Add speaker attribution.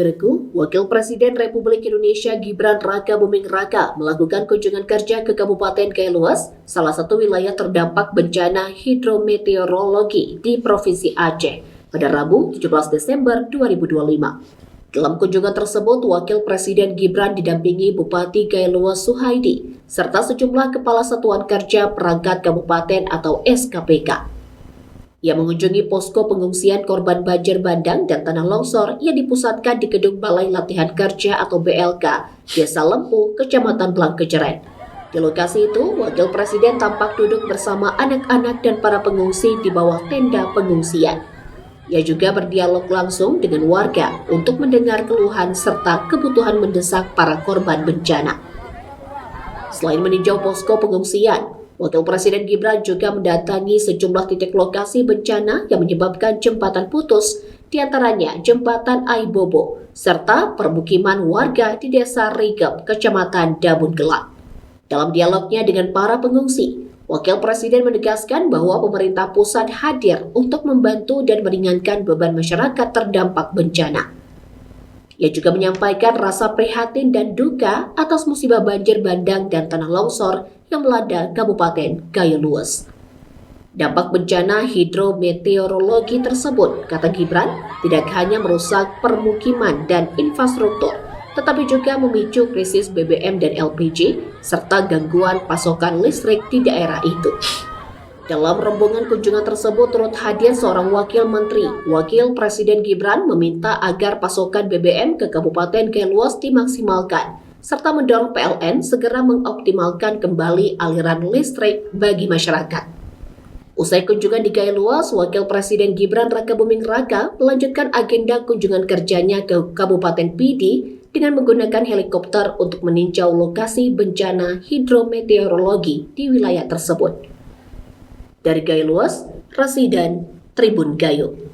Speaker 1: saudaraku, Wakil Presiden Republik Indonesia Gibran Rakabuming Raka melakukan kunjungan kerja ke Kabupaten Kailua, salah satu wilayah terdampak bencana hidrometeorologi di Provinsi Aceh, pada Rabu 17 Desember 2025. Dalam kunjungan tersebut, Wakil Presiden Gibran didampingi Bupati Kailua Suhaidi, serta sejumlah Kepala Satuan Kerja Perangkat Kabupaten atau SKPK. Ia mengunjungi posko pengungsian korban banjir bandang dan tanah longsor yang dipusatkan di Gedung Balai Latihan Kerja atau BLK, Desa Lempu, Kecamatan Blangkejeren. Di lokasi itu, Wakil Presiden tampak duduk bersama anak-anak dan para pengungsi di bawah tenda pengungsian. Ia juga berdialog langsung dengan warga untuk mendengar keluhan serta kebutuhan mendesak para korban bencana. Selain meninjau posko pengungsian, Wakil Presiden Gibran juga mendatangi sejumlah titik lokasi bencana yang menyebabkan jembatan putus, diantaranya Jembatan Aibobo, serta permukiman warga di Desa Rigep, Kecamatan Dabun Gelap. Dalam dialognya dengan para pengungsi, Wakil Presiden menegaskan bahwa pemerintah pusat hadir untuk membantu dan meringankan beban masyarakat terdampak bencana. Ia juga menyampaikan rasa prihatin dan duka atas musibah banjir bandang dan tanah longsor yang melanda Kabupaten Kailua. Dampak bencana hidrometeorologi tersebut, kata Gibran, tidak hanya merusak permukiman dan infrastruktur, tetapi juga memicu krisis BBM dan LPG, serta gangguan pasokan listrik di daerah itu. Dalam rombongan kunjungan tersebut turut hadir seorang wakil menteri. Wakil Presiden Gibran meminta agar pasokan BBM ke Kabupaten Kailua dimaksimalkan, serta mendorong PLN segera mengoptimalkan kembali aliran listrik bagi masyarakat. Usai kunjungan di Kailua, Wakil Presiden Gibran Rakabuming Raka melanjutkan agenda kunjungan kerjanya ke Kabupaten Pidi dengan menggunakan helikopter untuk meninjau lokasi bencana hidrometeorologi di wilayah tersebut. Dari Kailua, Rasidan, Tribun Gayo.